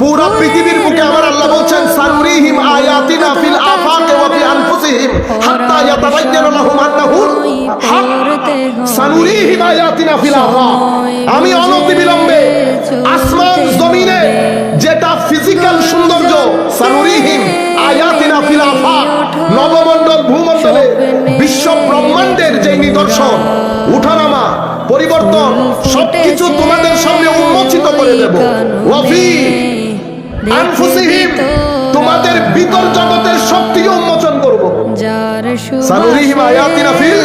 পুরো পৃথিবীর বুকে আমার আল্লাহ বলছেন সানুরিহিম আয়াতিনা ফিল আফাকি ওয়া ফি আনফুসিহিম হাত্তা ইয়াতাবায়্যানা লাহুম আন্নাহুল হক। সানুরিহিম আয়াতিনা ফিল আফাক, আমি অনতিবিলম্বে আসমান জমিনে যেটা ফিজিক্যাল সৌন্দর্য, সানুরিহিম আয়াতিনা ফিল আফাক, নবমণ্ডল ভূমণ্ডলে বিশ্ব ব্রহ্মাণ্ডের যে নিদর্শন, উঠানামা, পরিবর্তন, সবকিছু তোমাদের সামনে উন্মোচিত করে দেব। ওয়াফি আনফুসিহিম, তোমাদের ভিতর জগতের সবকিছু উন্মোচন করব। সানুরিহিম আয়াতিনা ফিল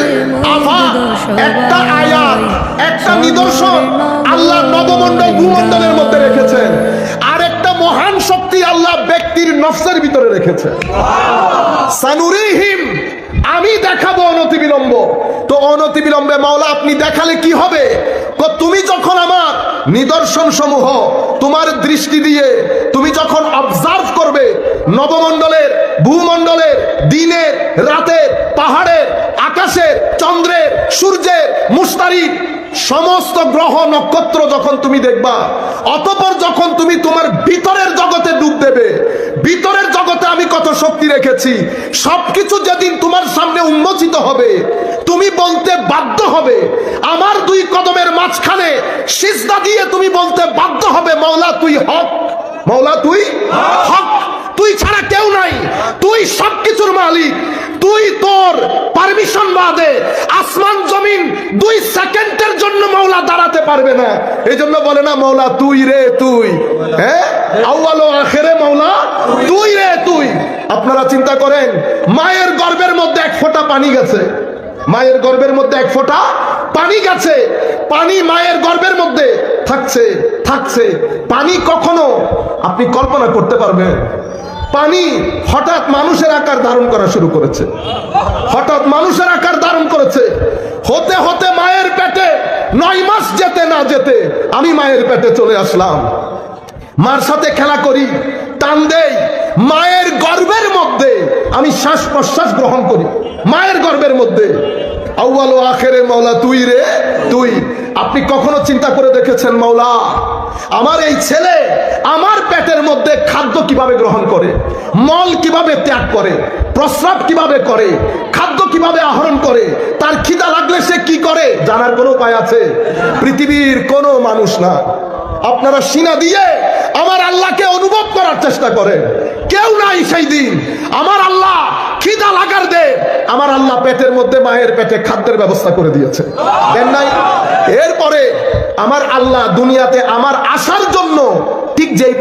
আফাক, একটা আয়াত, একটা নিদর্শন আল্লাহ নবমণ্ডল ভূমণ্ডলের মধ্যে রেখেছেন, আর একটা মহান শক্তি আল্লাহ ব্যক্তির নফসের ভিতরে রেখেছেন। সানুরিহিম, আমি দেখাবো অনতিবিলম্ব। তো অনতিবিলম্বে মাওলা আপনি দেখালে কি হবে? তুমি যখন আমার নিদর্শন সমূহ তোমার দৃষ্টি দিয়ে তুমি যখন অবজার্ভ করবে, নবমণ্ডলের, ভূমণ্ডলের, দিনের, রাতের, পাহাড়ের, আকাশের, চন্দ্রের, সূর্যের, মুশতারি, সমস্ত গ্রহ নক্ষত্র যখন তুমি দেখবা, অতঃপর যখন তুমি তোমার ভিতরের জগতে ডুব দেবে, ভিতরের জগতে আমি কত শক্তি রেখেছি, সবকিছু যেদিন তোমার সামনে উন্মোচিত হবে, তুমি বলতে বাধ্য হবে, আমার দুই কদমের মাঝখানে সিজদা দিয়ে তুমি বলতে বাধ্য হবে, মাওলা তুই হক, মাওলা তুই হক, তুই ছাড়া কেউ নাই, তুই সবকিছুর মালিক, তুই তোর পারমিশন বাদে আসমান জমিন 2 সেকেন্ডের জন্য মাওলা দাঁড়াতে পারবে না। এই জন্য বলে না মাওলা তুই রে তুই, হ্যাঁ, আউয়াল ও আখেরে মাওলা তুই রে তুই। আপনারা চিন্তা করেন, মায়ের গর্ভের মধ্যে 1 ফোঁটা পানি গেছে, মায়ের গর্ভের মধ্যে 1 ফোঁটা পানি গেছে, পানি মায়ের গর্ভের মধ্যে থাকছে থাকছে, পানি কখনো আপনি কল্পনা করতে পারবেন? পানি হঠাৎ মানুষের আকার ধারণ করা শুরু করেছে, হঠাৎ মানুষের আকার ধারণ করেছে, হতে হতে মায়ের পেটে 9 মাস যেতে না যেতে আমি মায়ের পেটে চলে আসলাম, মার সাথে খেলা করি, টান দেই, মায়ের গর্ভের মধ্যে আমি শ্বাস প্রশ্বাস গ্রহণ করি, মায়ের গর্ভের মধ্যে। আউয়াল ও আখেরে মাওলা তুই রে তুই। আপনি কখনো চিন্তা করে দেখেছেন মাওলা আমার এই ছেলে আমার পেটের মধ্যে খাদ্য কিভাবে গ্রহণ করে, মল কিভাবে ত্যাগ করে, প্রস্রাব কিভাবে করে, খাদ্য কিভাবে আহরণ করে, তার খিদা লাগলে সে কি করে, জানার কোনো উপায় আছে? পৃথিবীর কোনো মানুষ না। আপনারা সিনা দিয়ে আমার আল্লাহকে অনুভব করার চেষ্টা করেন, কেউ নাই সেই দিন। আমার আল্লাহ খিদা লাগার দে, আমার আল্লাহ পেটের মধ্যে, মায়ের পেটে খাদ্যের ব্যবস্থা করে দিয়েছে, দেন নাই? এরপরে আমার আল্লাহ দুনিয়াতে আমার আসার জন্য ঠিক যেই